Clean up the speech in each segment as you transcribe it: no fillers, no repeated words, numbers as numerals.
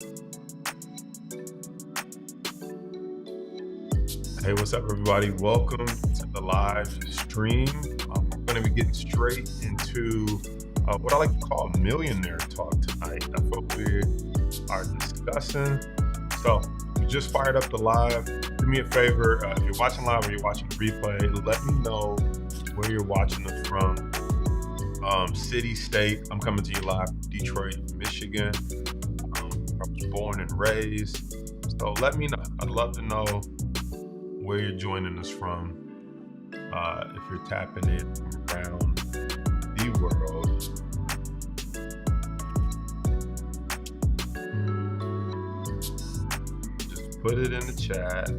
Hey, what's up, everybody? Welcome to the live stream. I'm going to be getting straight into what I like to call millionaire talk tonight. That's what we are discussing. So, we just fired up the live. Do me a favor, if you're watching live or you're watching the replay, let me know where you're watching us from. City, state. I'm coming to you live from Detroit, Michigan. I was born and raised. So, let me know. I'd love to know where you're joining us from, if you're tapping in from around the world. Just put it in the chat.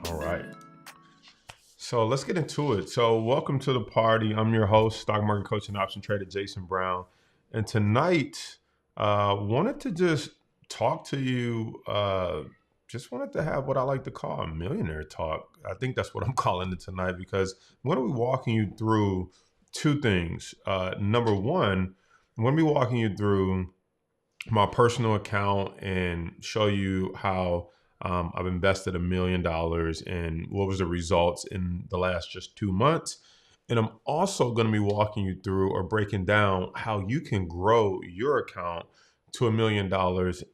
All right. So let's get into it. So welcome to the party. I'm your host, stock market coach and option trader, Jason Brown. And tonight, wanted to just talk to you, just wanted to have what I like to call a millionaire talk. I think that's what I'm calling it tonight, because I'm going to be walking you through two things. Number one, I'm going to be walking you through my personal account and show you how I've invested $1 million and what was the results in the last just 2 months. And I'm also going to be walking you through or breaking down how you can grow your account to $1 million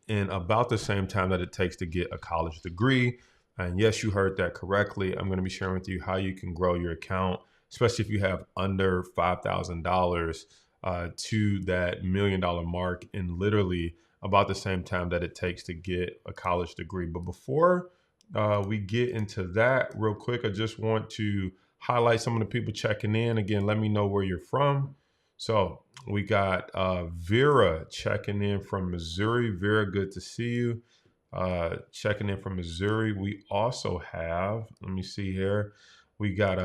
in about the same time that it takes to get a college degree. And yes, you heard that correctly. I'm going to be sharing with you how you can grow your account, especially if you have under $5,000 to that $1 million mark in literally about the same time that it takes to get a college degree. But before we get into that real quick, I just want to highlight some of the people checking in. Again, let me know where you're from. So we got Vera checking in from Missouri. Vera, good to see you. Checking in from Missouri. We also have, let me see here, we got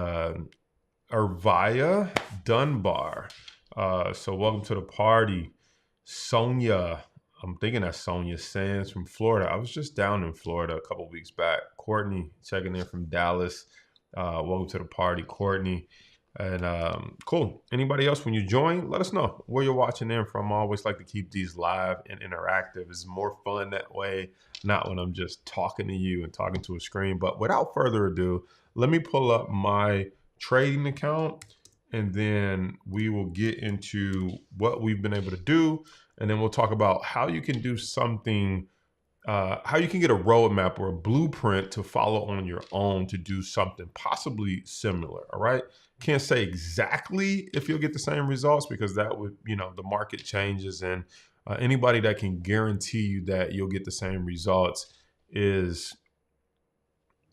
Irvia Dunbar. So welcome to the party. Sonia, I'm thinking that's Sonia Sands from Florida. I was just down in Florida a couple weeks back. Courtney checking in from Dallas. Welcome to the party, Courtney. And cool. Anybody else, when you join, let us know where you're watching in from. I always like to keep these live and interactive. It's more fun that way, not when I'm just talking to you and talking to a screen. But without further ado, let me pull up my trading account, and then we will get into what we've been able to do. And then we'll talk about how you can do something, how you can get a roadmap or a blueprint to follow on your own to do something possibly similar. All right. Can't say exactly if you'll get the same results, because that would, the market changes, and anybody that can guarantee you that you'll get the same results is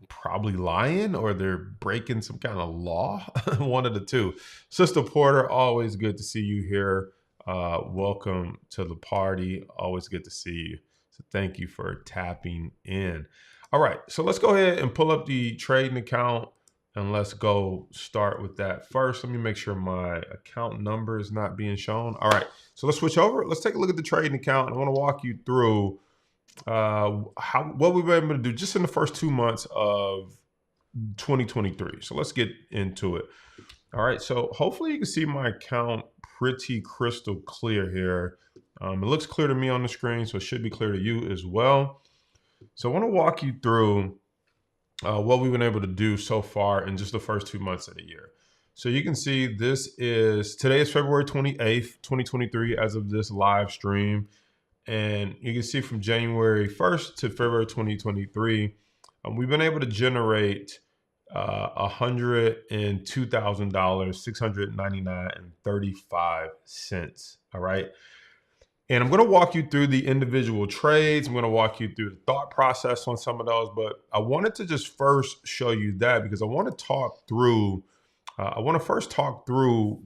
probably lying, or they're breaking some kind of law. One of the two. Sister Porter, always good to see you here. Welcome to the party. Always good to see you. So thank you for tapping in. All right, so let's go ahead and pull up the trading account, and let's go start with that first. Let me make sure my account number is not being shown. All right, so let's switch over. Let's take a look at the trading account. I want to walk you through what we've been able to do just in the first 2 months of 2023. So let's get into it. All right, so hopefully you can see my account pretty crystal clear here. It looks clear to me on the screen, so it should be clear to you as well. So I want to walk you through what we've been able to do so far in just the first 2 months of the year. So you can see today is February 28th, 2023 as of this live stream. And you can see from January 1st to February 2023, we've been able to generate $102,000, $699.35. All right. And I'm going to walk you through the individual trades. I'm going to walk you through the thought process on some of those. But I wanted to just first show you that, because I want to talk through,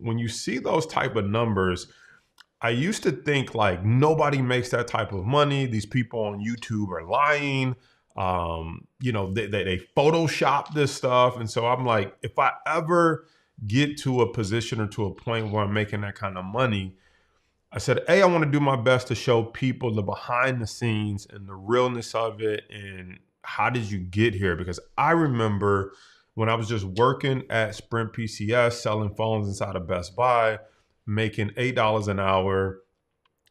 when you see those type of numbers. I used to think like nobody makes that type of money. These people on YouTube are lying. They Photoshop this stuff. And so I'm like, if I ever get to a position or to a point where I'm making that kind of money, I said, hey, I want to do my best to show people the behind the scenes and the realness of it and how did you get here? Because I remember when I was just working at Sprint PCS, selling phones inside of Best Buy, making $8 an hour.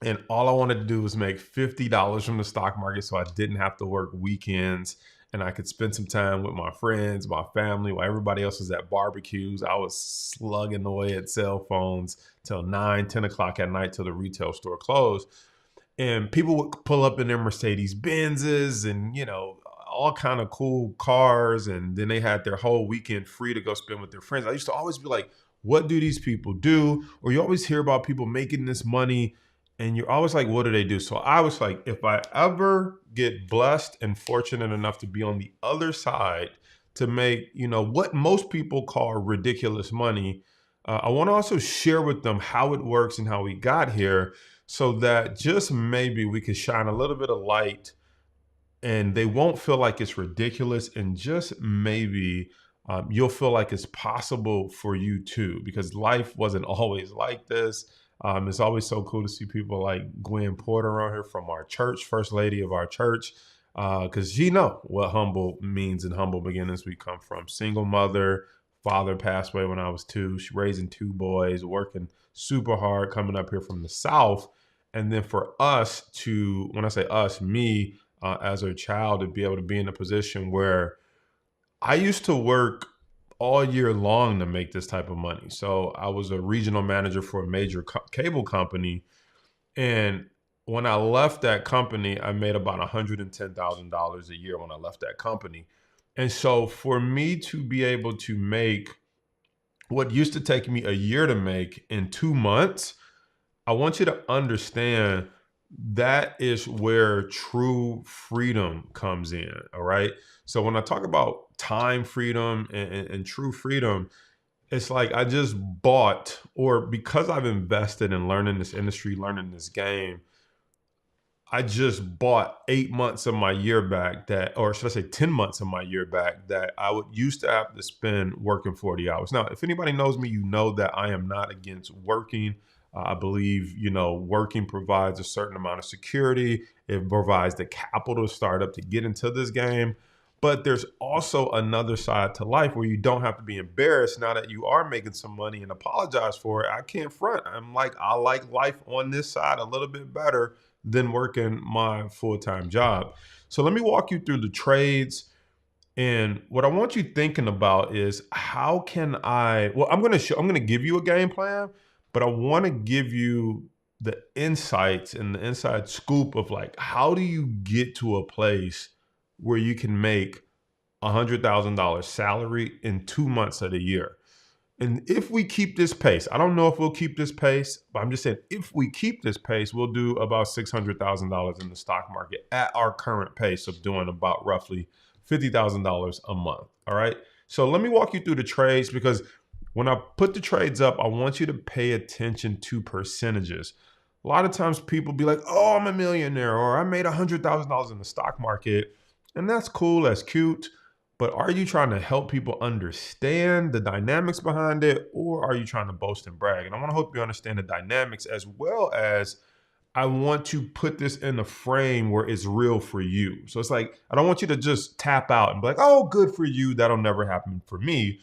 And all I wanted to do was make $50 from the stock market so I didn't have to work weekends and I could spend some time with my friends, my family, while everybody else was at barbecues. I was slugging away at cell phones till 9, 10 o'clock at night till the retail store closed. And people would pull up in their Mercedes Benzes and, all kind of cool cars. And then they had their whole weekend free to go spend with their friends. I used to always be like, what do these people do? Or you always hear about people making this money and you're always like, what do they do? So I was like, if I ever get blessed and fortunate enough to be on the other side to make, what most people call ridiculous money, I want to also share with them how it works and how we got here so that just maybe we could shine a little bit of light and they won't feel like it's ridiculous. And just maybe you'll feel like it's possible for you too, because life wasn't always like this. It's always so cool to see people like Gwen Porter on here from our church, first lady of our church, because she know what humble means and humble beginnings we come from. Single mother, father passed away when I was 2. She raising 2 boys, working super hard, coming up here from the South. And then for us to, when I say us, me as a child, to be able to be in a position where I used to work all year long to make this type of money. So I was a regional manager for a major cable company. And when I left that company, I made about $110,000 a year when I left that company. And so for me to be able to make what used to take me a year to make in 2 months, I want you to understand that is where true freedom comes in. All right. So when I talk about time freedom and true freedom, it's like I just bought, or because I've invested in learning this industry, learning this game, I just bought 8 months of my year back that, or should I say 10 months of my year back that I would used to have to spend working 40 hours. Now, if anybody knows me, you know that I am not against working. I believe, working provides a certain amount of security. It provides the capital to start up to get into this game. But there's also another side to life where you don't have to be embarrassed now that you are making some money and apologize for it. I can't front. I like life on this side a little bit better than working my full-time job. So let me walk you through the trades. And what I want you thinking about is how can I'm going to give you a game plan, but I want to give you the insights and the inside scoop of like, how do you get to a place where you can make $100,000 salary in 2 months of the year? And if we keep this pace, I don't know if we'll keep this pace, but I'm just saying, if we keep this pace, we'll do about $600,000 in the stock market at our current pace of doing about roughly $50,000 a month. All right. So let me walk you through the trades, because when I put the trades up, I want you to pay attention to percentages. A lot of times people be like, oh, I'm a millionaire, or I made $100,000 in the stock market. And that's cool. That's cute. But are you trying to help people understand the dynamics behind it, or are you trying to boast and brag? And I want to hope you understand the dynamics, as well as I want to put this in a frame where it's real for you. So it's like, I don't want you to just tap out and be like, oh, good for you. That'll never happen for me.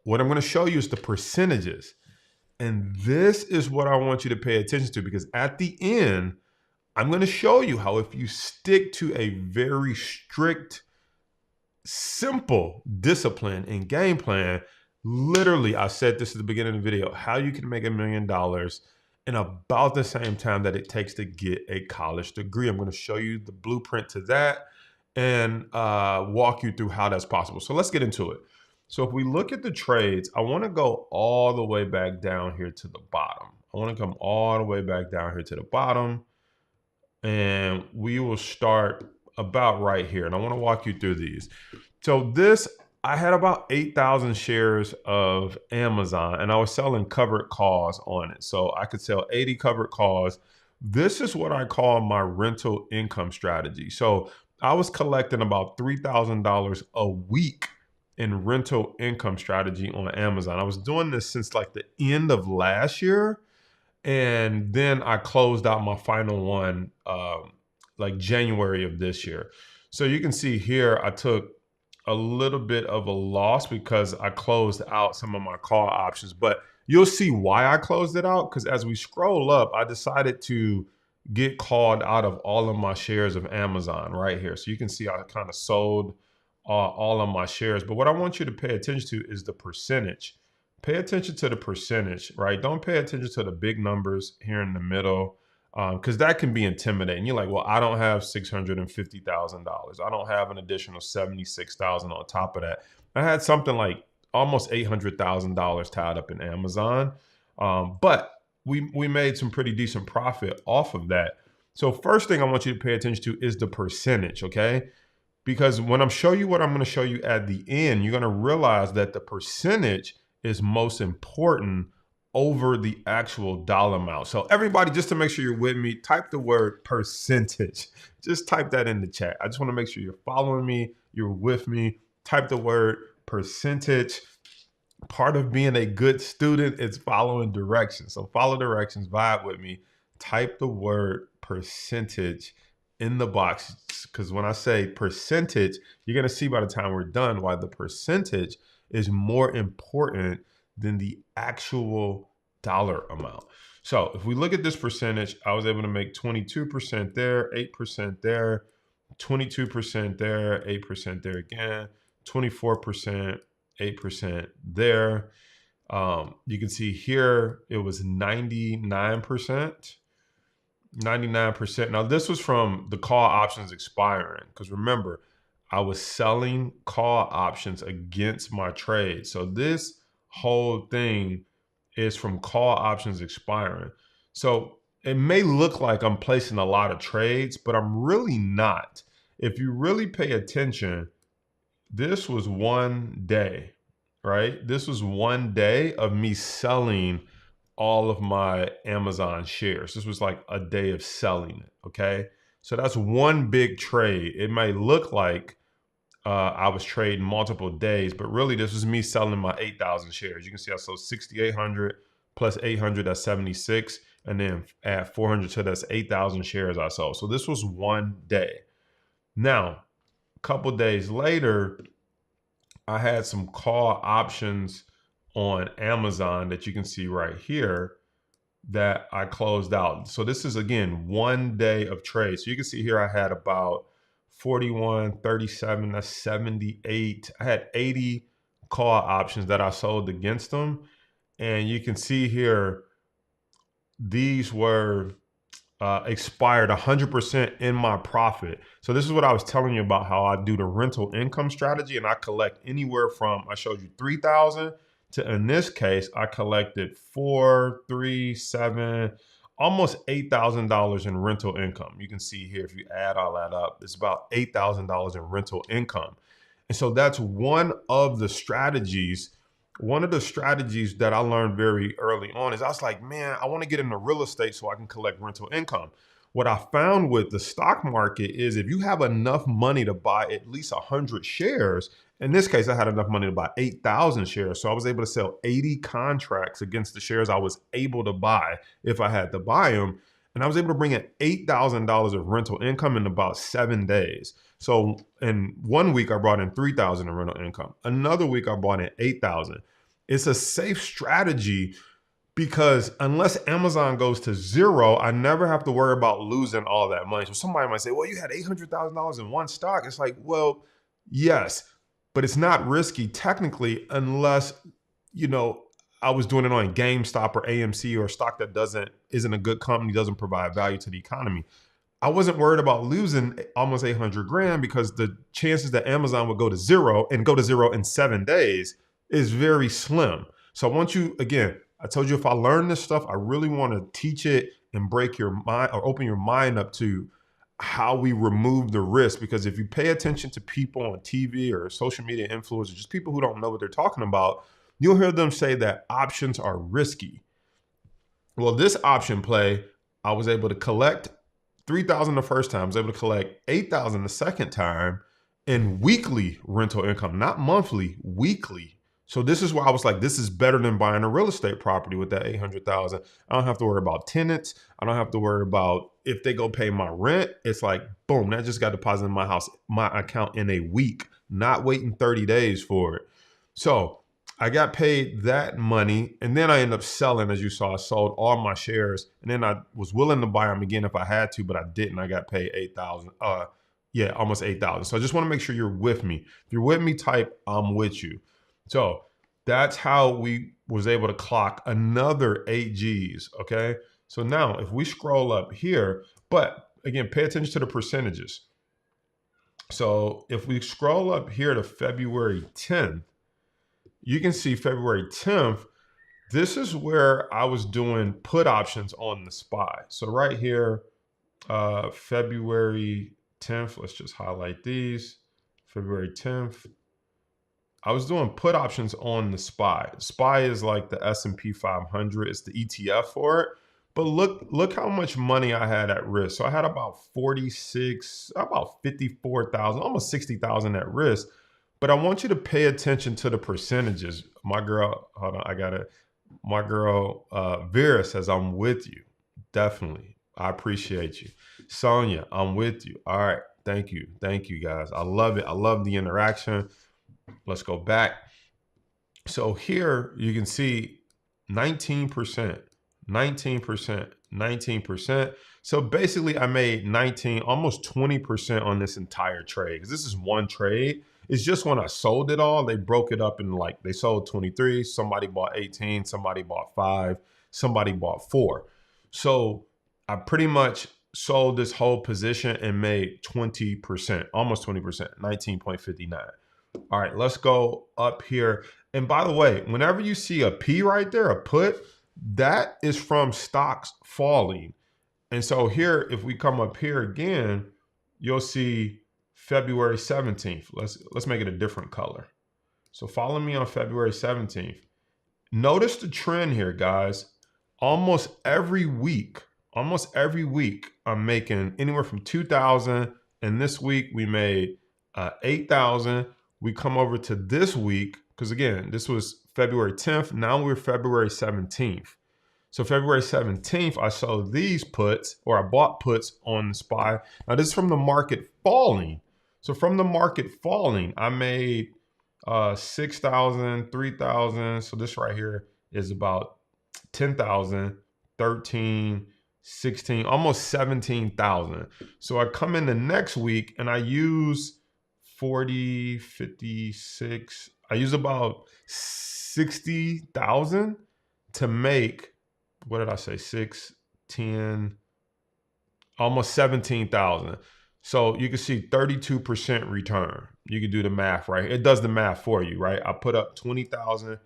What I'm going to show you is the percentages. And this is what I want you to pay attention to, because at the end, I'm going to show you how if you stick to a very strict, simple discipline and game plan, literally, I said this at the beginning of the video, how you can make $1 million in about the same time that it takes to get a college degree. I'm going to show you the blueprint to that and walk you through how that's possible. So let's get into it. So if we look at the trades, I want to go all the way back down here to the bottom. I want to come all the way back down here to the bottom, and we will start about right here. And I want to walk you through these. So this, I had about 8,000 shares of Amazon, and I was selling covered calls on it. So I could sell 80 covered calls. This is what I call my rental income strategy. So I was collecting about $3,000 a week in rental income strategy on Amazon. I was doing this since like the end of last year. And then I closed out my final one like January of this year. So you can see here, I took a little bit of a loss because I closed out some of my call options, but you'll see why I closed it out. Because as we scroll up, I decided to get called out of all of my shares of Amazon right here. So you can see I kind of sold all of my shares. But what I want you to pay attention to is the percentage. Pay attention to the percentage, right? Don't pay attention to the big numbers here in the middle, because that can be intimidating. You're like, well, I don't have $650,000. I don't have an additional $76,000 on top of that. I had something like almost $800,000 tied up in Amazon, but we made some pretty decent profit off of that. So first thing I want you to pay attention to is the percentage, okay? Because when I'm showing you what I'm going to show you at the end, you're going to realize that the percentage is most important over the actual dollar amount. So everybody, just to make sure you're with me, type the word percentage. Just type that in the chat. I just want to make sure you're following me, you're with me. Type the word percentage. Part of being a good student is following directions. So follow directions, vibe with me. Type the word percentage in the box, because when I say percentage, you're going to see by the time we're done why the percentage is more important than the actual dollar amount. So if we look at this percentage, I was able to make 22% there, 8% there, 22% there, 8% there again, 24%, 8% there. You can see here it was 99%. 99%. Now this was from the call options expiring, because remember, I was selling call options against my trade. So this whole thing is from call options expiring. So it may look like I'm placing a lot of trades, but I'm really not. If you really pay attention, this was one day, right? This was one day of me selling all of my Amazon shares. This was like a day of selling it, okay? So that's one big trade. It may look like I was trading multiple days, but really this was me selling my 8,000 shares. You can see I sold 6,800 plus 800, that's 76. And then add 400 to that's 8,000 shares I sold. So this was one day. Now, a couple days later, I had some call options on Amazon that you can see right here that I closed out. So this is, again, one day of trade. So you can see here I had about 41, 37, that's 78. I had 80 call options that I sold against them. And you can see here, these were expired 100% in my profit. So this is what I was telling you about, how I do the rental income strategy, and I collect anywhere from, I showed you 3,000 to, in this case, I collected 4, 3, 7, almost $8,000 in rental income. You can see here, if you add all that up, it's about $8,000 in rental income. And so that's one of the strategies. One of the strategies that I learned very early on is I was like, man, I want to get into real estate so I can collect rental income. What I found with the stock market is if you have enough money to buy at least 100 shares, in this case, I had enough money to buy 8,000 shares. So I was able to sell 80 contracts against the shares I was able to buy if I had to buy them. And I was able to bring in $8,000 of rental income in about 7 days. So in 1 week, I brought in 3,000 in rental income. Another week, I brought in 8,000. It's a safe strategy because unless Amazon goes to zero, I never have to worry about losing all that money. So somebody might say, well, you had $800,000 in one stock. It's like, well, yes, but it's not risky technically unless, you know, I was doing it on GameStop or AMC or a stock that isn't a good company, doesn't provide value to the economy. I wasn't worried about losing almost 800 grand because the chances that Amazon would go to zero and go to zero in 7 days is very slim. So I want you, again, I told you if I learn this stuff, I really want to teach it and break your mind or open your mind up to how we remove the risk. Because if you pay attention to people on TV or social media influencers, just people who don't know what they're talking about, you'll hear them say that options are risky. Well, this option play, I was able to collect 3,000 the first time. I was able to collect 8,000 the second time in weekly rental income, not monthly, weekly. So this is why I was like, this is better than buying a real estate property with that 800,000. I don't have to worry about tenants. I don't have to worry about if they go pay my rent. It's like, boom, that just got deposited in my house, my account in a week, not waiting 30 days for it. So I got paid that money, and then I ended up selling. As you saw, I sold all my shares, and then I was willing to buy them again if I had to, but I didn't. I got paid 8,000. Yeah, almost 8,000. So I just want to make sure you're with me. If you're with me, type I'm with you. So that's how we was able to clock another 8 G's. Okay. So now if we scroll up here, but again, pay attention to the percentages. So if we scroll up here to February 10th, you can see February 10th, this is where I was doing put options on the SPY. So right here, February 10th, let's just highlight these. February 10th, I was doing put options on the SPY. SPY is like the S&P 500. It's the ETF for it. But look how much money I had at risk. So I had about 54,000, almost 60,000 at risk. But I want you to pay attention to the percentages. My girl, hold on, my girl Vera says, I'm with you. Definitely. I appreciate you. Sonia, I'm with you. All right. Thank you. Thank you, guys. I love it. I love the interaction. Let's go back. So here you can see 19%, 19%, 19%. So basically I made 19, almost 20% on this entire trade, because this is one trade. It's just when I sold it all, they broke it up in like, they sold 23, somebody bought 18, somebody bought 5, somebody bought 4. So I pretty much sold this whole position and made 20%, almost 20%, 19.59. All right, let's go up here. And by the way, whenever you see a P right there, a put, that is from stocks falling. And so here, if we come up here again, you'll see February 17th. Let's make it a different color. So follow me on February 17th. Notice the trend here, guys. Almost every week, I'm making anywhere from 2,000. And this week we made 8,000. We come over to this week, because again, this was February 10th. Now we're February 17th. So February 17th, I sold these puts, or I bought puts on the SPY. Now this is from the market falling. So from the market falling, I made 6,000, 3,000. So this right here is about 10,000, 13, 16, almost 17,000. So I come in the next week and I use 40, 56. I use about 60,000 to make, what did I say? 6, 10, almost 17,000. So you can see 32% return. You can do the math, right? It does the math for you, right? I put up 20,000,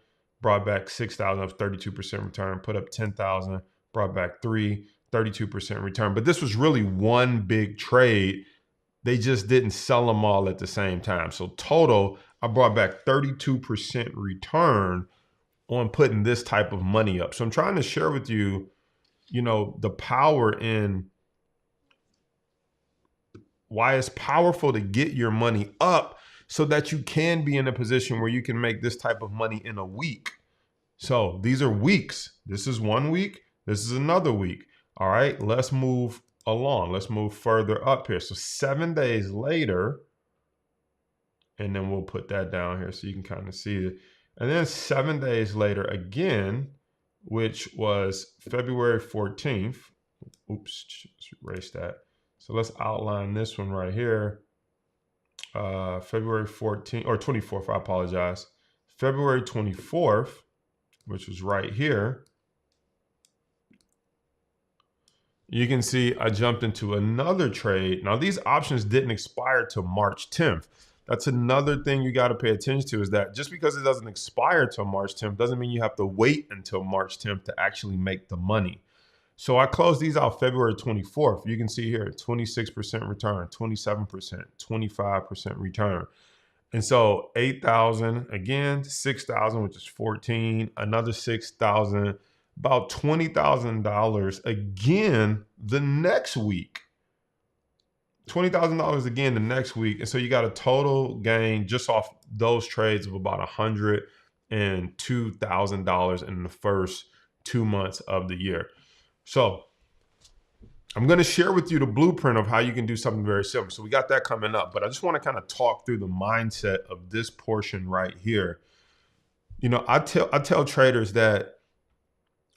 brought back 6,000 of 32% return, put up 10,000, brought back 32% return. But this was really one big trade. They just didn't sell them all at the same time. So total, I brought back 32% return on putting this type of money up. So I'm trying to share with you, you know, the power in why it's powerful to get your money up so that you can be in a position where you can make this type of money in a week. So these are weeks. This is 1 week. This is another week. All right, let's move along. Let's move further up here. So 7 days later, and then we'll put that down here so you can kind of see it. And then 7 days later again, which was February 14th. Oops, let's erase that. So let's outline this one right here. February 14th or 24th, I apologize. February 24th, which was right here. You can see I jumped into another trade. Now these options didn't expire till March 10th. That's another thing you got to pay attention to, is that just because it doesn't expire till March 10th doesn't mean you have to wait until March 10th to actually make the money. So I closed these out February 24th. You can see here, 26% return, 27%, 25% return. And so 8,000, again, 6,000, which is 14, another 6,000, about $20,000 again the next week. $20,000 again the next week. And so you got a total gain just off those trades of about 100. and $2,000 in the first 2 months of the year. So I'm going to share with you the blueprint of how you can do something very similar. So we got that coming up, but I just want to kind of talk through the mindset of this portion right here. You know, I tell traders that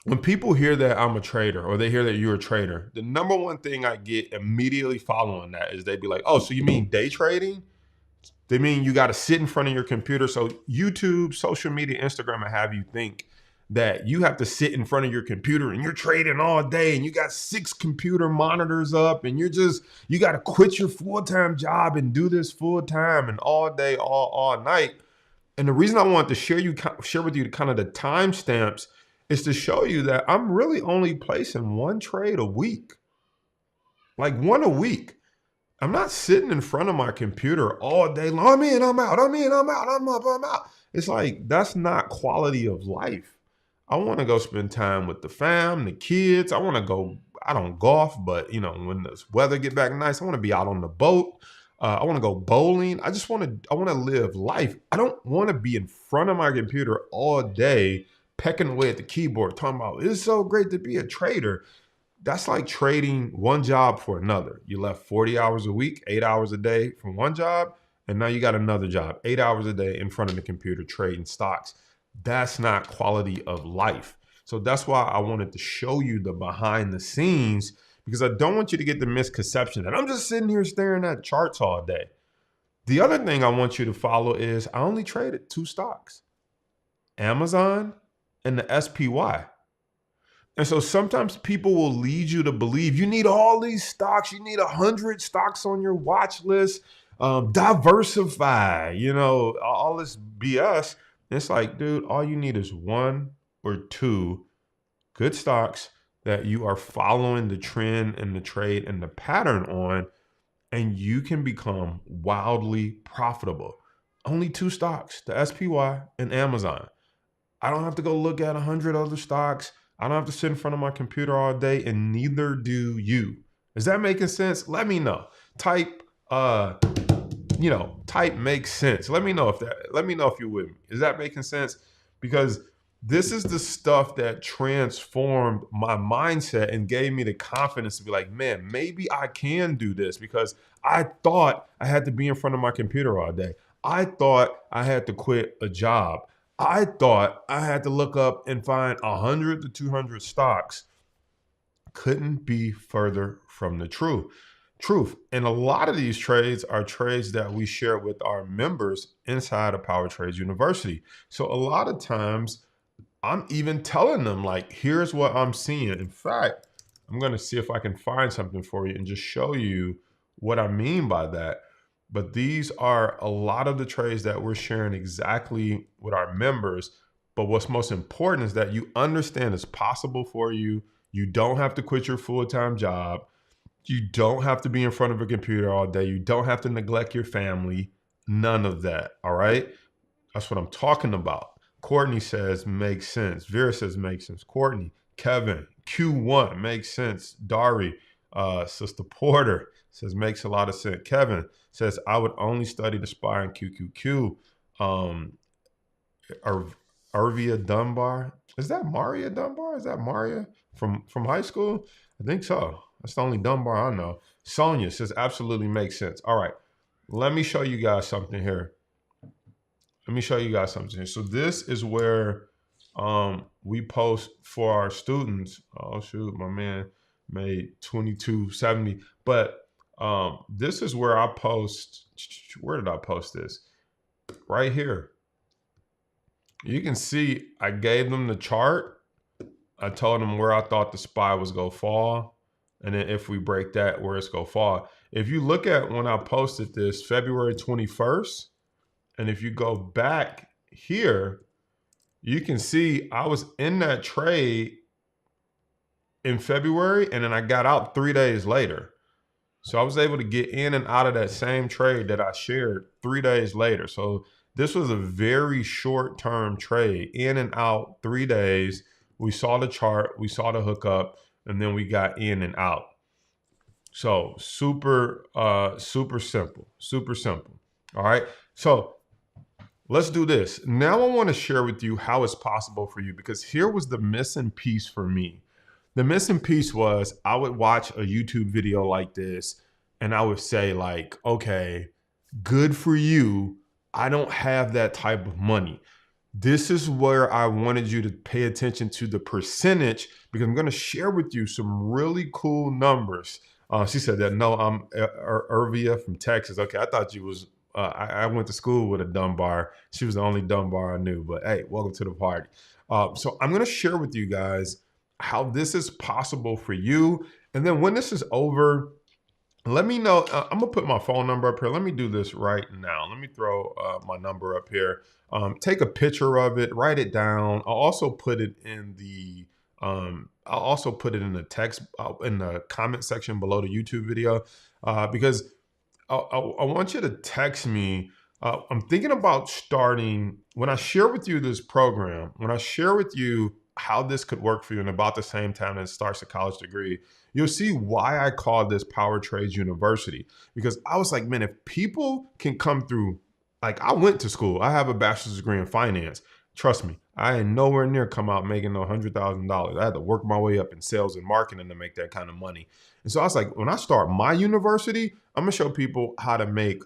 when people hear that I'm a trader or they hear that you're a trader, the number one thing I get immediately following that is they'd be like, oh, so you mean day trading? They mean you got to sit in front of your computer. So YouTube, social media, Instagram, and have you think that you have to sit in front of your computer and you're trading all day and you got 6 computer monitors up and you got to quit your full-time job and do this full-time and all day, all night. And the reason I wanted to share with you kind of the timestamps is to show you that I'm really only placing 1 trade a week, like 1 a week. I'm not sitting in front of my computer all day long. I'm in, I'm out, I'm in, I'm out, I'm up, I'm out. It's like, that's not quality of life. I want to go spend time with the fam, the kids. I want to go, I don't golf, but you know, when the weather get back nice, I want to be out on the boat. I want to go bowling. I want to live life. I don't want to be in front of my computer all day, pecking away at the keyboard, talking about, it's so great to be a trader. That's like trading one job for another. You left 40 hours a week, 8 hours a day from one job, and now you got another job, 8 hours a day in front of the computer trading stocks. That's not quality of life. So that's why I wanted to show you the behind the scenes, because I don't want you to get the misconception that I'm just sitting here staring at charts all day. The other thing I want you to follow is I only traded 2 stocks, Amazon and the SPY. And so sometimes people will lead you to believe you need all these stocks. You need 100 stocks on your watch list, diversify, you know, all this BS. It's like, dude, all you need is 1 or 2 good stocks that you are following the trend and the trade and the pattern on, and you can become wildly profitable. Only 2 stocks, the SPY and Amazon. I don't have to go look at 100 other stocks. I don't have to sit in front of my computer all day, and neither do you. Is that making sense? Let me know. Type makes sense. Let me know if you're with me. Is that making sense? Because this is the stuff that transformed my mindset and gave me the confidence to be like, man, maybe I can do this, because I thought I had to be in front of my computer all day. I thought I had to quit a job. I thought I had to look up and find 100 to 200 stocks. Couldn't be further from the truth. And a lot of these trades are trades that we share with our members inside of Power Trades University. So a lot of times I'm even telling them, like, here's what I'm seeing. In fact, I'm going to see if I can find something for you and just show you what I mean by that. But these are a lot of the trades that we're sharing exactly with our members. But what's most important is that you understand it's possible for you. You don't have to quit your full-time job. You don't have to be in front of a computer all day. You don't have to neglect your family. None of that, all right? That's what I'm talking about. Courtney says, makes sense. Vera says, makes sense. Courtney, Kevin, Q1, makes sense. Dari, Sister Porter says, makes a lot of sense. Kevin says, I would only study the SPY and QQQ. Arvia Dunbar. Is that Maria Dunbar? Is that Maria from high school? I think so. That's the only Dunbar I know. Sonia says, absolutely makes sense. All right. Let me show you guys something here. So this is where we post for our students. Oh, shoot. My man made 2270. But this is where I post. Where did I post this? Right here. You can see I gave them the chart. I told them where I thought the SPY was going to fall. And then if we break that, where it's going to fall. If you look at when I posted this, February 21st, and if you go back here, you can see I was in that trade in February, and then I got out 3 days later. So I was able to get in and out of that same trade that I shared 3 days later. So this was a very short-term trade, in and out 3 days. We saw the chart, we saw the hookup, and then we got in and out. So super simple. All right. So let's do this. Now I want to share with you how it's possible for you, because here was the missing piece for me. The missing piece was I would watch a YouTube video like this and I would say like, okay, good for you. I don't have that type of money. This is where I wanted you to pay attention to the percentage, because I'm going to share with you some really cool numbers. She said that, no, I'm Irvia from Texas. Okay, I thought you was, I went to school with a Dunbar. She was the only Dunbar I knew, but hey, welcome to the party. So I'm going to share with you guys how this is possible for you. And then when this is over, let me know. I'm gonna put my phone number up here. Let me do this right now. Let me throw my number up here. Take a picture of it, write it down. I'll also put it in the text in the comment section below the YouTube video, because I want you to text me. I'm thinking about starting, when I share with you this program, when I share with you how this could work for you in about the same time that it starts a college degree, you'll see why I call this Power Trades University. Because I was like, man, if people can come through, like I went to school, I have a bachelor's degree in finance. Trust me, I ain't nowhere near come out making no $100,000. I had to work my way up in sales and marketing to make that kind of money. And so I was like, when I start my university, I'm gonna show people how to make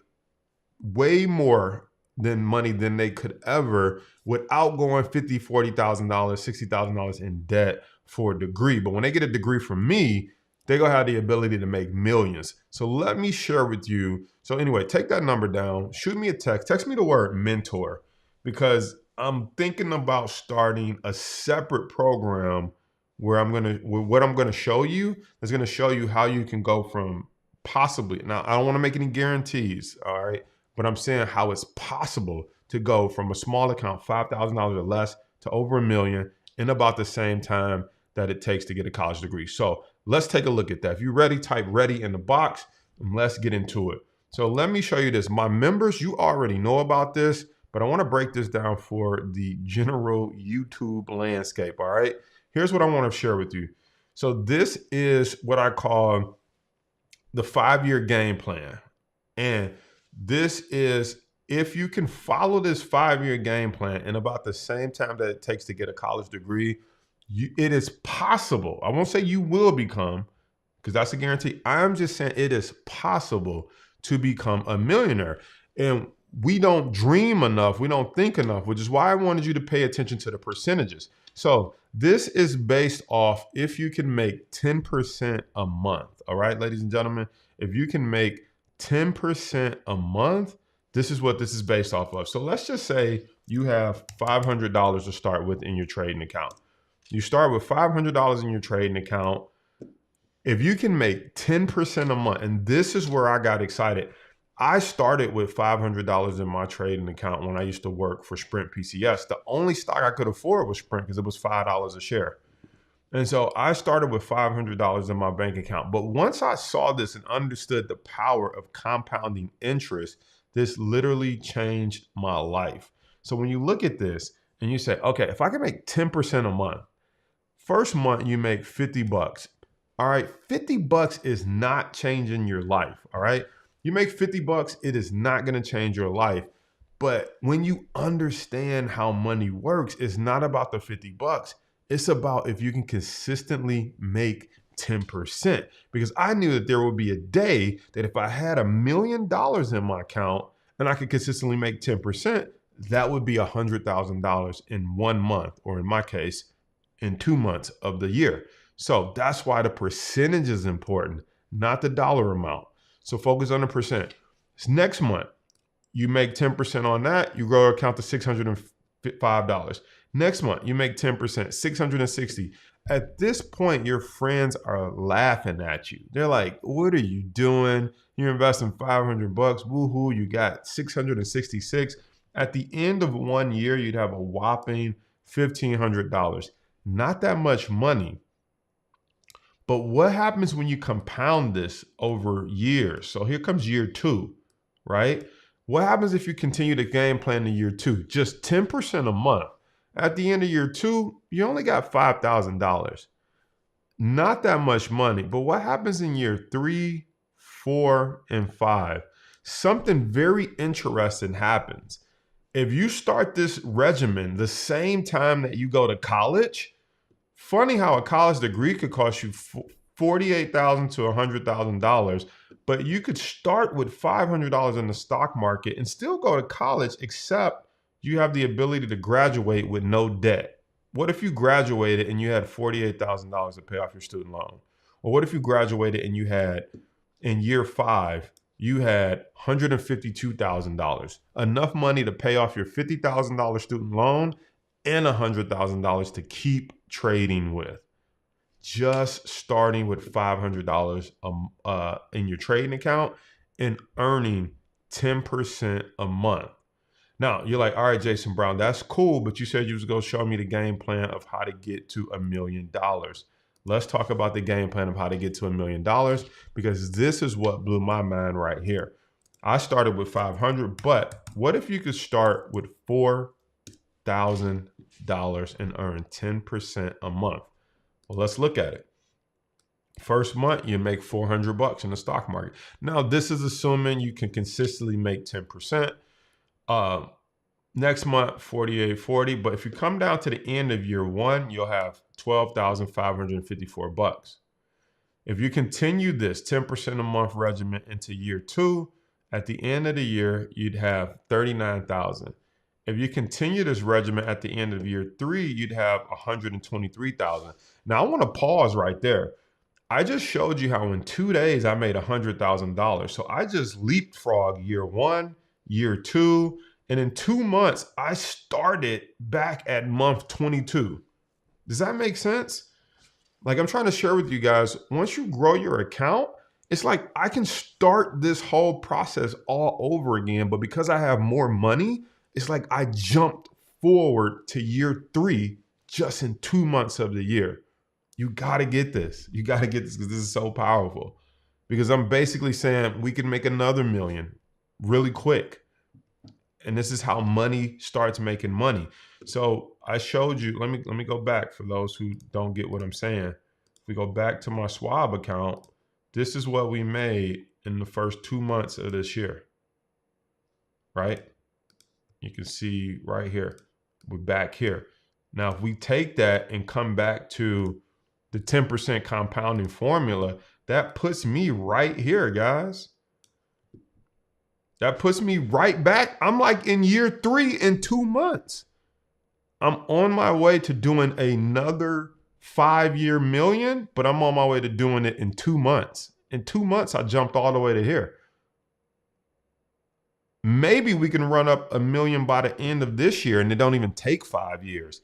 way more than money than they could ever without going $50,000, $40,000, $60,000 in debt for a degree. But when they get a degree from me, they're gonna have the ability to make millions. So let me share with you. So anyway, take that number down, shoot me a text me the word mentor, because I'm thinking about starting a separate program where what I'm gonna show you is gonna show you how you can go from possibly, now I don't wanna make any guarantees, all right? But I'm saying how it's possible to go from a small account, $5,000 or less, to over $1 million in about the same time that it takes to get a college degree. So let's take a look at that. If you're ready, type ready in the box and let's get into it. So let me show you this. My members, you already know about this, but I want to break this down for the general YouTube landscape, all right? Here's what I want to share with you. So this is what I call the 5-year game plan. And this is, if you can follow this 5-year game plan in about the same time that it takes to get a college degree, it is possible. I won't say you will become, because that's a guarantee. I'm just saying it is possible to become a millionaire. And we don't dream enough. We don't think enough, which is why I wanted you to pay attention to the percentages. So this is based off if you can make 10% a month. All right, ladies and gentlemen, if you can make 10% a month, this is what this is based off of. So let's just say you have $500 to start with in your trading account. You start with $500 in your trading account. If you can make 10% a month, and this is where I got excited. I started with $500 in my trading account when I used to work for Sprint PCS. The only stock I could afford was Sprint because it was $5 a share. And so I started with $500 in my bank account. But once I saw this and understood the power of compounding interest, this literally changed my life. So when you look at this and you say, okay, if I can make 10% a month, first month you make 50 bucks. All right, 50 bucks is not changing your life. All right, you make 50 bucks, it is not going to change your life. But when you understand how money works, it's not about the 50 bucks. It's about if you can consistently make 10%. Because I knew that there would be a day that if I had $1 million in my account and I could consistently make 10%, that would be $100,000 in 1 month, or in my case, in 2 months of the year. So that's why the percentage is important, not the dollar amount. So focus on the percent. Next month, you make 10% on that, you grow your account to $605. Next month, you make 10%, $660. At this point, your friends are laughing at you. They're like, what are you doing? You're investing 500 bucks, woohoo, you got 666. At the end of 1 year, you'd have a whopping $1,500. Not that much money. But what happens when you compound this over years? So here comes year 2, right? What happens if you continue to game plan in year 2? Just 10% a month. At the end of year 2, you only got $5,000. Not that much money. But what happens in year 3, 4, and 5? Something very interesting happens. If you start this regimen the same time that you go to college, funny how a college degree could cost you $48,000 to $100,000, but you could start with $500 in the stock market and still go to college, except you have the ability to graduate with no debt. What if you graduated and you had $48,000 to pay off your student loan? Or what if you graduated and you had, in year 5, you had $152,000, enough money to pay off your $50,000 student loan and $100,000 to keep trading with, just starting with $500 in your trading account and earning 10% a month. Now, you're like, all right, Jason Brown, that's cool, but you said you was going to show me the game plan of how to get to $1 million. Let's talk about the game plan of how to get to $1 million, because this is what blew my mind right here. I started with 500, but what if you could start with $4,000 and earn 10% a month? Well, let's look at it. First month, you make $400 in the stock market. Now, this is assuming you can consistently make 10%. Next month, 48.40. But if you come down to the end of year 1, you'll have $12,554. If you continue this 10% a month regimen into year 2, at the end of the year, you'd have $39,000. If you continue this regimen at the end of year 3, you'd have $123,000. Now, I want to pause right there. I just showed you how in 2 days I made $100,000. So I just leapfrogged year 1, year 2, and in 2 months, I started back at month 22. Does that make sense? Like, I'm trying to share with you guys, once you grow your account, it's like I can start this whole process all over again. But because I have more money, it's like I jumped forward to year 3 just in 2 months of the year. You got to get this. You got to get this, because this is so powerful. Because I'm basically saying we can make another $1 million really quick. And this is how money starts making money. So I showed you, let me go back for those who don't get what I'm saying. If we go back to my Schwab account, this is what we made in the first 2 months of this year, right? You can see right here, we're back here. Now, if we take that and come back to the 10% compounding formula, that puts me right here, guys. That puts me right back. I'm like in year 3 in 2 months. I'm on my way to doing another 5-year million, but I'm on my way to doing it in 2 months. In 2 months, I jumped all the way to here. Maybe we can run up $1 million by the end of this year, and it don't even take 5 years.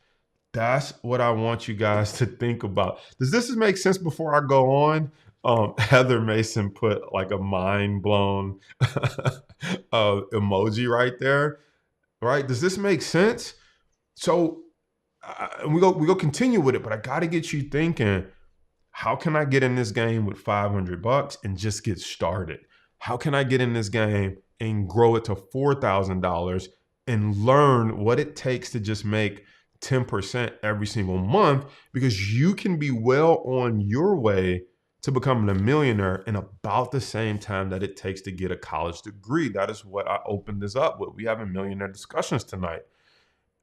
That's what I want you guys to think about. Does this make sense before I go on? Heather Mason put like a mind blown emoji right there, right? Does this make sense? So we go continue with it, but I got to get you thinking, how can I get in this game with $500 and just get started? How can I get in this game and grow it to $4,000 and learn what it takes to just make 10% every single month? Because you can be well on your way to becoming a millionaire in about the same time that it takes to get a college degree. That is what I opened this up with. We have a millionaire discussions tonight.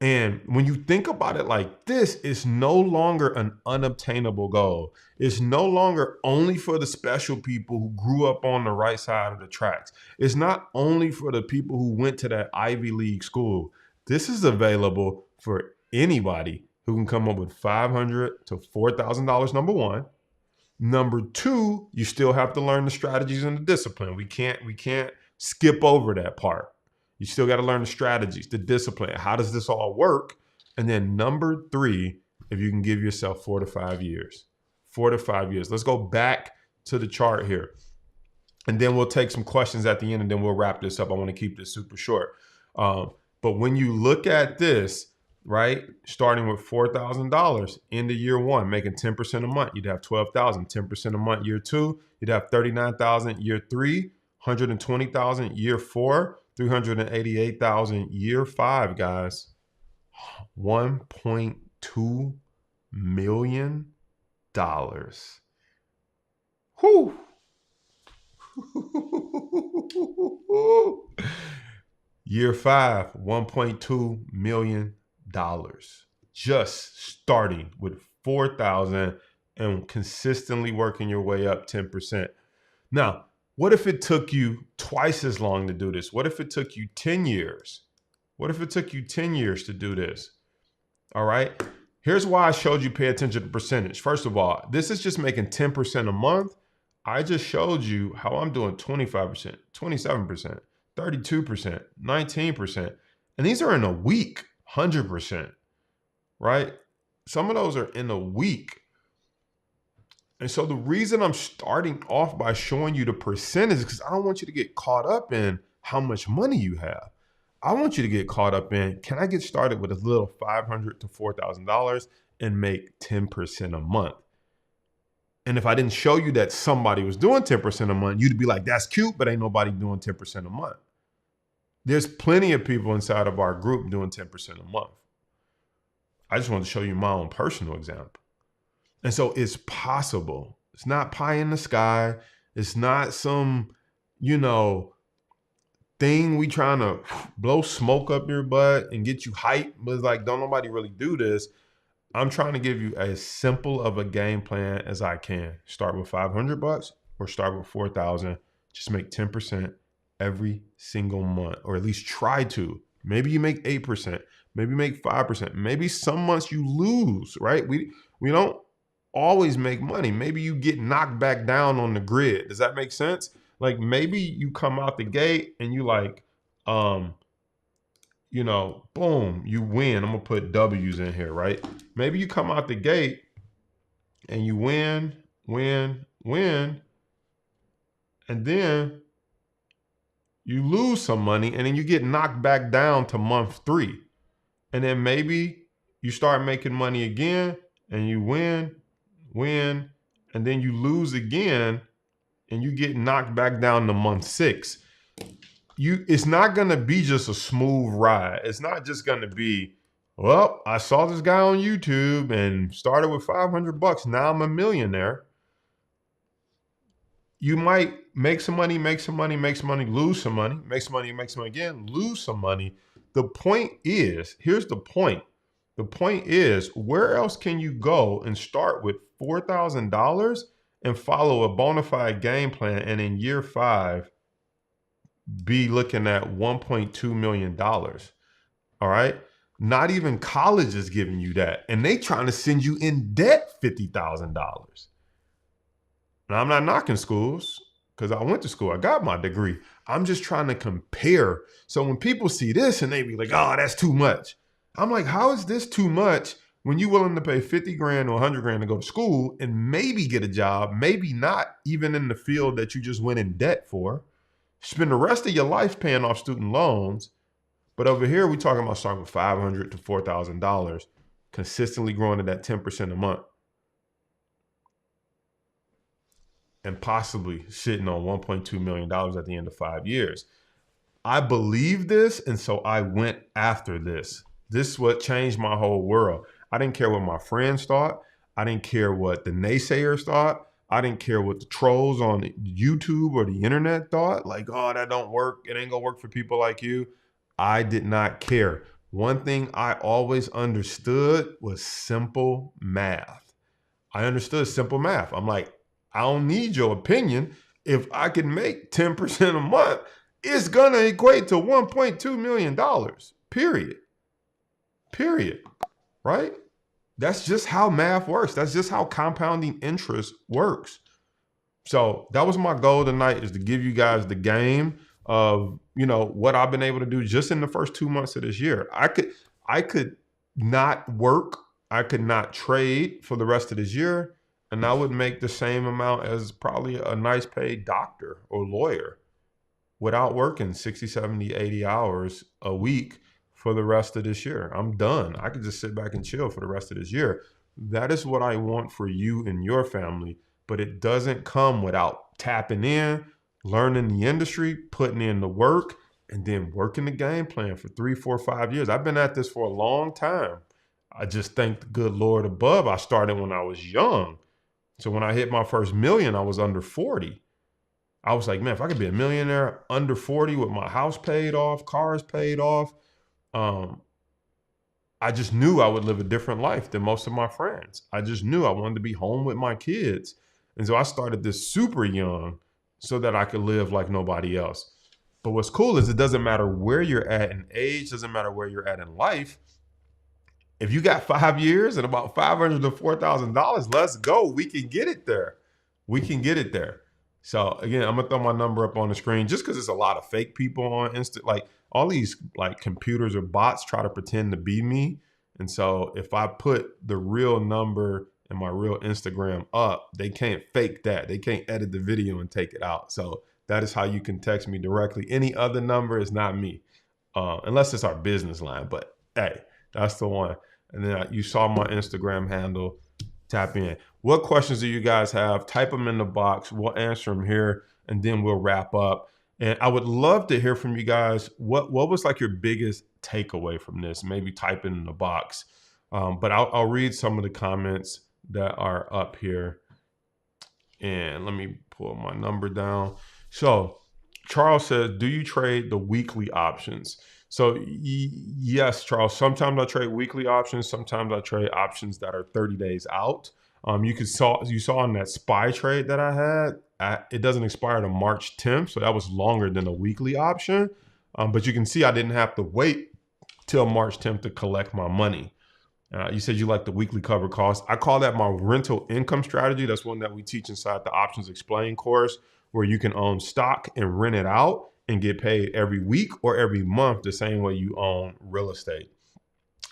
And when you think about it like this, it's no longer an unobtainable goal. It's no longer only for the special people who grew up on the right side of the tracks. It's not only for the people who went to that Ivy League school. This is available for anybody who can come up with $500 to $4,000, number one. Number two, you still have to learn the strategies and the discipline. We can't skip over that part. You still got to learn the strategies, the discipline. How does this all work? And then number three, if you can give yourself 4 to 5 years. 4 to 5 years. Let's go back to the chart here. And then we'll take some questions at the end, and then we'll wrap this up. I want to keep this super short. But when you look at this, right, starting with $4,000 into year one, making 10% a month, you'd have $12,000, 10% a month year two, you'd have $39,000 year three, $120,000 year four, $388,000 year five, guys. $1.2 million. Whew. Year 5, $1.2 million. Just starting with 4,000 and consistently working your way up 10%. Now, what if it took you twice as long to do this? What if it took you 10 years? What if it took you 10 years to do this? All right. Here's why I showed you pay attention to percentage. First of all, this is just making 10% a month. I just showed you how I'm doing 25%, 27%, 32%, 19%. And these are in a week, 100%, right? Some of those are in a week. And so the reason I'm starting off by showing you the percentage is because I don't want you to get caught up in how much money you have. I want you to get caught up in, can I get started with a little $500 to $4,000 and make 10% a month? And if I didn't show you that somebody was doing 10% a month, you'd be like, that's cute, but ain't nobody doing 10% a month. There's plenty of people inside of our group doing 10% a month. I just wanted to show you my own personal example. And so it's possible. It's not pie in the sky. It's not some, thing we trying to blow smoke up your butt and get you hyped. But it's like, don't nobody really do this. I'm trying to give you as simple of a game plan as I can. Start with $500 or start with 4,000. Just make 10% every single month, or at least try to. Maybe you make 8%, maybe you make 5%. Maybe some months you lose, right? We don't always make money. Maybe you get knocked back down on the grid. Does that make sense? Like maybe you come out the gate and you like, boom, you win. I'm gonna put W's in here, right? Maybe you come out the gate and you win, and then you lose some money and then you get knocked back down to month 3. And then maybe you start making money again and you win, and then you lose again and you get knocked back down to month 6. It's not gonna be just a smooth ride. It's not just gonna be, well, I saw this guy on YouTube and started with $500. Now I'm a millionaire. You might make some money, lose some money, make some money again, lose some money. The point is, here's the point. The point is, where else can you go and start with $4,000 and follow a bona fide game plan, and in year 5, be looking at $1.2 million, all right? Not even college is giving you that. And they trying to send you in debt $50,000. Now, I'm not knocking schools because I went to school. I got my degree. I'm just trying to compare. So when people see this and they be like, oh, that's too much. I'm like, how is this too much when you're willing to pay 50 grand or 100 grand to go to school and maybe get a job, maybe not even in the field that you just went in debt for? Spend the rest of your life paying off student loans. But over here, we're talking about starting with $500 to $4,000, consistently growing at that 10% a month, and possibly sitting on $1.2 million at the end of 5 years. I believe this, and so I went after this. This is what changed my whole world. I didn't care what my friends thought. I didn't care what the naysayers thought. I didn't care what the trolls on YouTube or the internet thought. Like, oh, that don't work. It ain't gonna work for people like you. I did not care. One thing I always understood was simple math. I understood simple math. I'm like, I don't need your opinion. If I can make 10% a month, it's gonna equate to $1.2 million, period, right? That's just how math works. That's just how compounding interest works. So that was my goal tonight, is to give you guys the game of, what I've been able to do just in the first 2 months of this year. I could not work. I could not trade for the rest of this year. And I would make the same amount as probably a nice paid doctor or lawyer without working 60, 70, 80 hours a week for the rest of this year. I'm done. I could just sit back and chill for the rest of this year. That is what I want for you and your family, but it doesn't come without tapping in, learning the industry, putting in the work, and then working the game plan for 3, 4, 5 years. I've been at this for a long time. I just thank the good Lord above. I started when I was young. So when I hit my first million, I was under 40. I was like, man, if I could be a millionaire under 40 with my house paid off, cars paid off, um, I just knew I would live a different life than most of my friends. I just knew I wanted to be home with my kids. And so I started this super young so that I could live like nobody else. But what's cool is it doesn't matter where you're at in age, doesn't matter where you're at in life. If you got 5 years and about $500 to $4,000, let's go. We can get it there. We can get it there. So again, I'm gonna throw my number up on the screen just because there's a lot of fake people on Insta. Like all these like computers or bots try to pretend to be me. And so if I put the real number and my real Instagram up, they can't fake that. They can't edit the video and take it out. So that is how you can text me directly. Any other number is not me, unless it's our business line. But hey, that's the one. And then you saw my Instagram handle. Tap in. What questions do you guys have? Type them in the box. We'll answer them here, and then we'll wrap up. And I would love to hear from you guys. What was like your biggest takeaway from this? Maybe type it in the box. But I'll read some of the comments that are up here. And let me pull my number down. So Charles says, do you trade the weekly options? So yes, Charles, sometimes I trade weekly options. Sometimes I trade options that are 30 days out. You saw in that SPY trade that I had, it doesn't expire to March 10th. So that was longer than a weekly option. But you can see I didn't have to wait till March 10th to collect my money. You said you like the weekly cover cost. I call that my rental income strategy. That's one that we teach inside the Options Explained course, where you can own stock and rent it out and get paid every week or every month the same way you own real estate.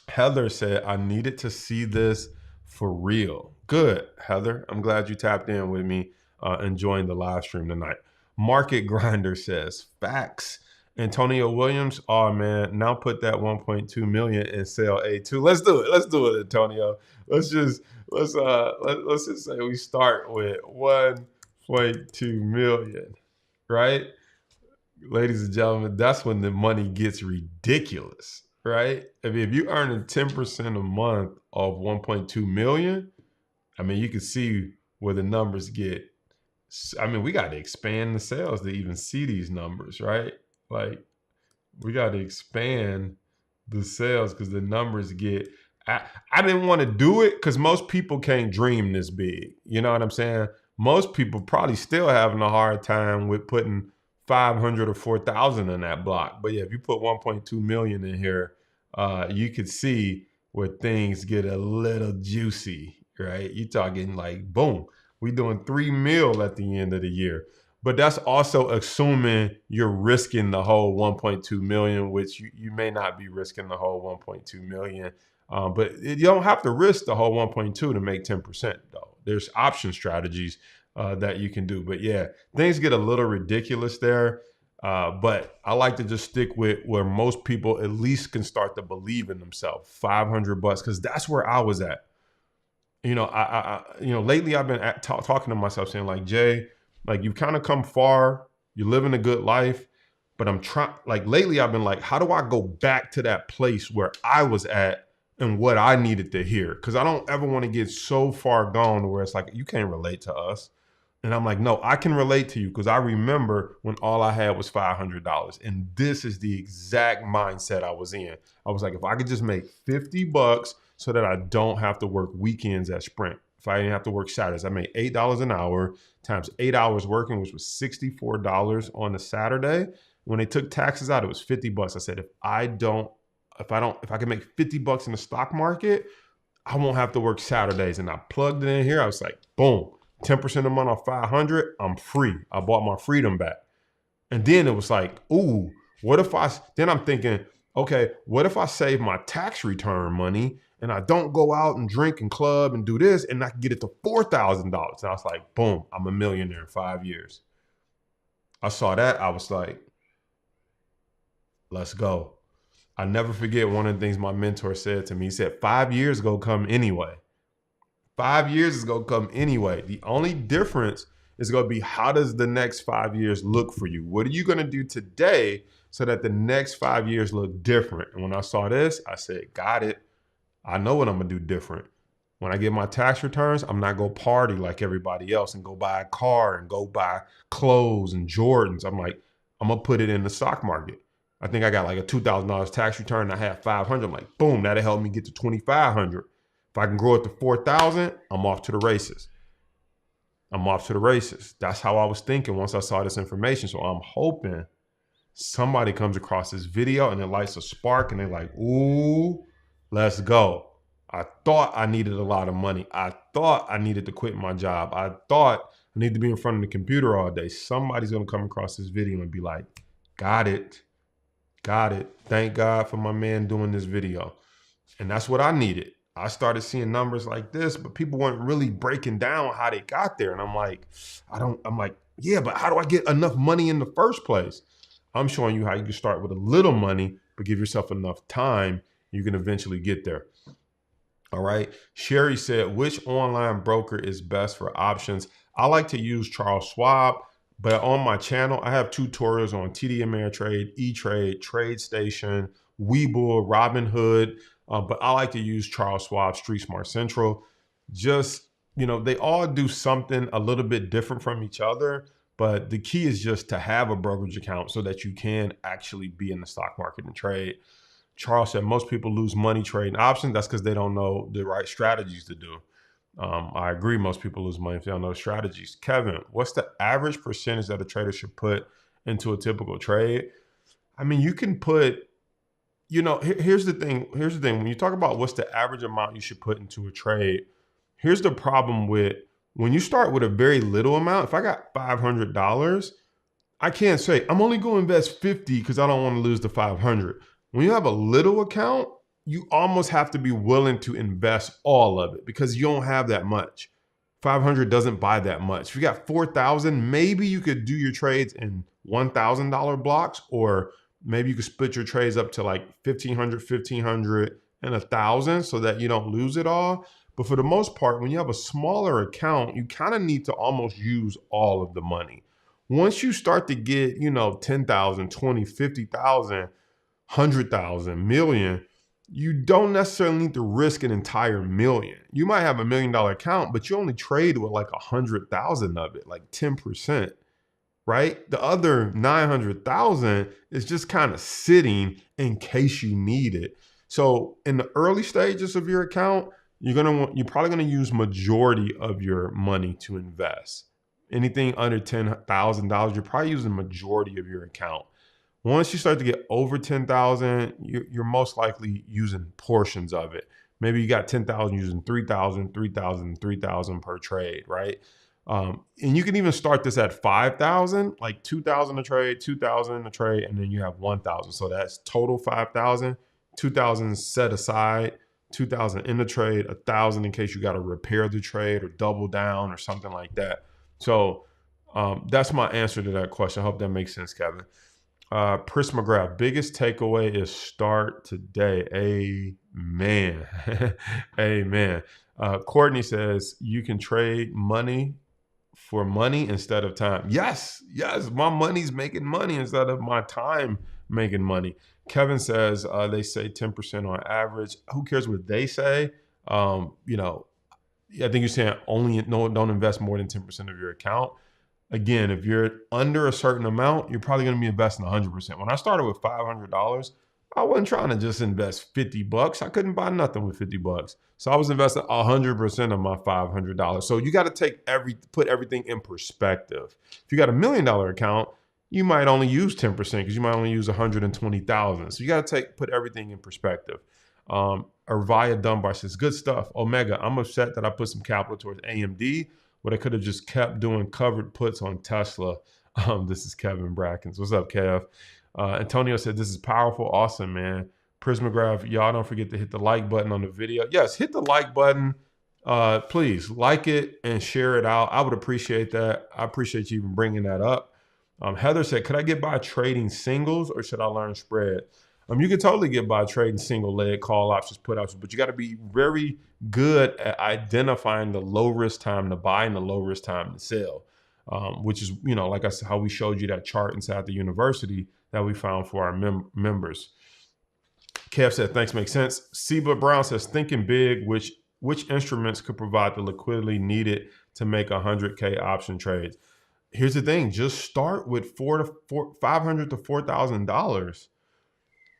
Heather said, I needed to see this for real. Good, Heather. I'm glad you tapped in with me, enjoying the live stream tonight. Market Grinder says, facts. Antonio Williams, oh man, now put that 1.2 million in sell A2. Let's do it. Let's do it, Antonio. Let's just say we start with 1.2 million, right? Ladies and gentlemen, that's when the money gets ridiculous, right? I mean, if you're earning 10% a month of 1.2 million, I mean, you can see where the numbers get. I mean, we got to expand the sales to even see these numbers, right? Like, we got to expand the sales because the numbers get. I didn't want to do it because most people can't dream this big. You know what I'm saying? Most people probably still having a hard time with putting 500 or 4,000 in that block. But yeah, if you put 1.2 million in here, you could see where things get a little juicy, right? You're talking like, boom, we doing 3 mil at the end of the year. But that's also assuming you're risking the whole 1.2 million, which you may not be risking the whole 1.2 million. But you don't have to risk the whole 1.2 to make 10% though. There's option strategies that you can do. But yeah, things get a little ridiculous there. But I like to just stick with where most people at least can start to believe in themselves. $500, because that's where I was at. You know, lately I've been talking to myself saying like, Jay, like you've kind of come far, you're living a good life, but I'm trying, like lately I've been like, how do I go back to that place where I was at and what I needed to hear? Because I don't ever want to get so far gone where it's like, you can't relate to us. And I'm like, no, I can relate to you because I remember when all I had was $500. And this is the exact mindset I was in. I was like, if I could just make $50 so that I don't have to work weekends at Sprint. If I didn't have to work Saturdays, I made $8 an hour times 8 hours working, which was $64 on a Saturday. When they took taxes out, it was $50. I said, if I can make $50 in the stock market, I won't have to work Saturdays. And I plugged it in here. I was like, boom, 10% a month on 500. I'm free. I bought my freedom back. And then it was like, ooh, then I'm thinking, okay, what if I save my tax return money and I don't go out and drink and club and do this and I can get it to $4,000. And I was like, boom, I'm a millionaire in 5 years. I saw that. I was like, let's go. I never forget one of the things my mentor said to me. He said, 5 years ago come anyway. 5 years is going to come anyway. The only difference is going to be, how does the next 5 years look for you? What are you going to do today so that the next 5 years look different? And when I saw this, I said, got it. I know what I'm going to do different. When I get my tax returns, I'm not going to party like everybody else and go buy a car and go buy clothes and Jordans. I'm like, I'm going to put it in the stock market. I think I got like a $2,000 tax return. I had 500. I'm like, boom, that'll help me get to 2,500. If I can grow it to 4,000, I'm off to the races. I'm off to the races. That's how I was thinking once I saw this information. So I'm hoping somebody comes across this video and it lights a spark and they're like, ooh, let's go. I thought I needed a lot of money. I thought I needed to quit my job. I thought I need to be in front of the computer all day. Somebody's going to come across this video and be like, got it. Got it. Thank God for my man doing this video. And that's what I needed. I started seeing numbers like this, but people weren't really breaking down how they got there. And I'm like, yeah, but how do I get enough money in the first place? I'm showing you how you can start with a little money, but give yourself enough time. You can eventually get there. All right. Sherry said, which online broker is best for options? I like to use Charles Schwab, but on my channel, I have tutorials on TD Ameritrade, E-Trade, TradeStation, WEBULL, Robinhood. But I like to use Charles Schwab, Street Smart Central. Just, they all do something a little bit different from each other. But the key is just to have a brokerage account so that you can actually be in the stock market and trade. Charles said most people lose money trading options. That's because they don't know the right strategies to do. I agree. Most people lose money if they don't know strategies. Kevin, what's the average percentage that a trader should put into a typical trade? I mean, you can put, here's the thing. When you talk about what's the average amount you should put into a trade, here's the problem with when you start with a very little amount. If I got $500, I can't say I'm only going to invest 50 because I don't want to lose the 500. When you have a little account, you almost have to be willing to invest all of it because you don't have that much. 500 doesn't buy that much. If you got 4,000, maybe you could do your trades in $1,000 blocks, or maybe you could split your trades up to like 1,500, and 1,000 so that you don't lose it all. But for the most part, when you have a smaller account, you kind of need to almost use all of the money. Once you start to get, 10,000, 20, 50,000, 100,000, million, you don't necessarily need to risk an entire million. You might have $1 million account, but you only trade with like 100,000 of it, like 10%, right? The other 900,000 is just kind of sitting in case you need it. So in the early stages of your account, you're probably gonna use majority of your money to invest. Anything under $10,000, you're probably using majority of your account. Once you start to get over 10,000, you're most likely using portions of it. Maybe you got 10,000 using 3,000, 3,000, 3,000 per trade, right? And you can even start this at 5,000, like 2,000 a trade, 2,000 a trade, and then you have 1,000. So that's total 5,000, 2,000 set aside, 2,000 in the trade, 1,000 in case you got to repair the trade or double down or something like that. So that's my answer to that question. I hope that makes sense, Kevin. Pris McGrath, biggest takeaway is start today. Amen. Amen. Courtney says you can trade money for money instead of time. Yes. My money's making money instead of my time making money. Kevin says they say 10% on average. Who cares what they say? I think you're saying don't invest more than 10% of your account. Again, if you're under a certain amount, you're probably going to be investing 100%. When I started with $500, I wasn't trying to just invest $50. I couldn't buy nothing with $50. So I was investing 100% of my $500. So you got to put everything in perspective. If you got $1 million account, you might only use 10% because you might only use 120,000. So you got to put everything in perspective. Arvia Dunbar says, good stuff. Omega, I'm upset that I put some capital towards AMD, but I could have just kept doing covered puts on Tesla. This is Kevin Brackens. What's up, Kev? Antonio said, this is powerful. Awesome, man. Prismograph, y'all don't forget to hit the like button on the video. Yes, hit the like button. Please like it and share it out. I would appreciate that. I appreciate you even bringing that up. Heather said, could I get by trading singles or should I learn spread? You can totally get by trading single leg, call options, put options, but you got to be very good at identifying the low risk time to buy and the low risk time to sell, which is, like I said, how we showed you that chart inside the university that we found for our members. Kev said, thanks, makes sense. Seba Brown says, thinking big, which which instruments could provide the liquidity needed to make 100K option trades? Here's the thing: just start with $500 to $4,000,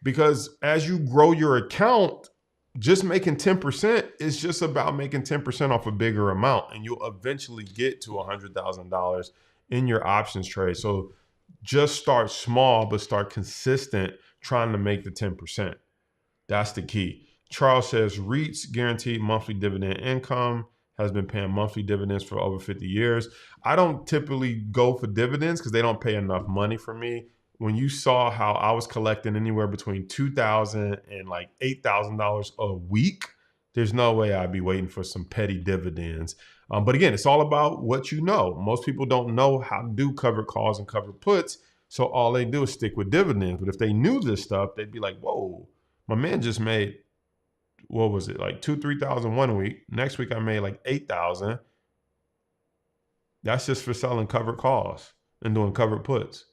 because as you grow your account, just making 10% is just about making 10% off a bigger amount, and you'll eventually get to $100,000 in your options trade. So just start small, but start consistent trying to make the 10%. That's the key. Charles says REITs guaranteed monthly dividend income, has been paying monthly dividends for over 50 years. I don't typically go for dividends because they don't pay enough money for me. When you saw how I was collecting anywhere between $2,000 and like $8,000 a week, there's no way I'd be waiting for some petty dividends. But again, it's all about what you know. Most people don't know how to do covered calls and covered puts, so all they do is stick with dividends. But if they knew this stuff, they'd be like, whoa, my man just made, what was it, like 2,000-3,000 one week. Next week I made like 8,000. That's just for selling covered calls and doing covered puts.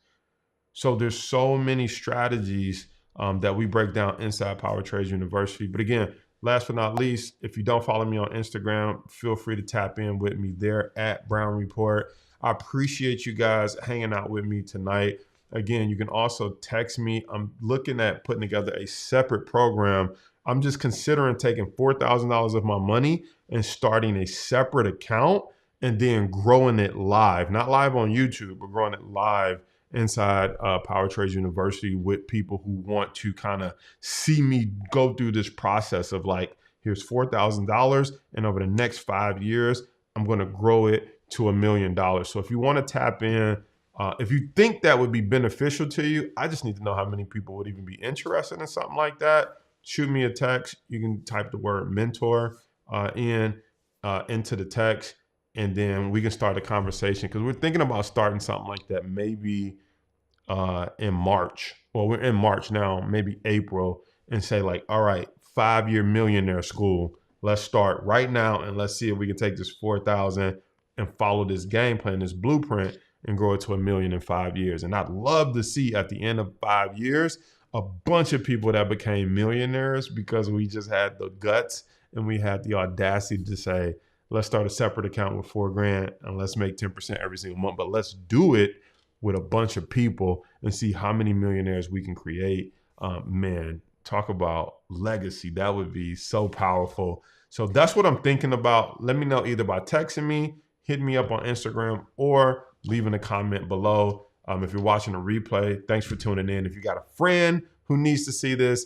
So there's so many strategies that we break down inside Power Trades University. But again, last but not least, if you don't follow me on Instagram, feel free to tap in with me there at Brown Report. I appreciate you guys hanging out with me tonight. Again, you can also text me. I'm looking at putting together a separate program. I'm just considering taking $4,000 of my money and starting a separate account and then growing it live, not live on YouTube, but growing it live inside Power Trades University with people who want to kind of see me go through this process of like, here's $4,000, and over the next 5 years, I'm going to grow it to $1 million. So if you want to tap in, if you think that would be beneficial to you, I just need to know how many people would even be interested in something like that. Shoot me a text. You can type the word mentor into the text, and then we can start a conversation, because we're thinking about starting something like that maybe in March. Well, we're in March now, maybe April, and say like, all right, 5-year millionaire school. Let's start right now, and let's see if we can take this 4,000 and follow this game plan, this blueprint, and grow it to $1 million in 5 years. And I'd love to see at the end of 5 years a bunch of people that became millionaires because we just had the guts and we had the audacity to say, let's start a separate account with $4,000 and let's make 10% every single month. But let's do it with a bunch of people and see how many millionaires we can create. Man, talk about legacy. That would be so powerful. So that's what I'm thinking about. Let me know either by texting me, hit me up on Instagram, or leaving a comment below. If you're watching a replay, thanks for tuning in. If you got a friend who needs to see this,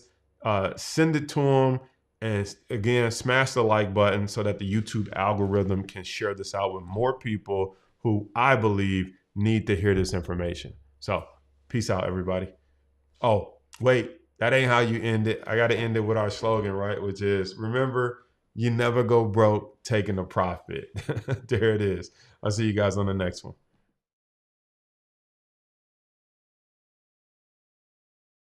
send it to them. And again, smash the like button so that the YouTube algorithm can share this out with more people who I believe need to hear this information. So peace out, everybody. Oh, wait, that ain't how you end it. I got to end it with our slogan, right? Which is, remember, you never go broke taking a profit. There it is. I'll see you guys on the next one.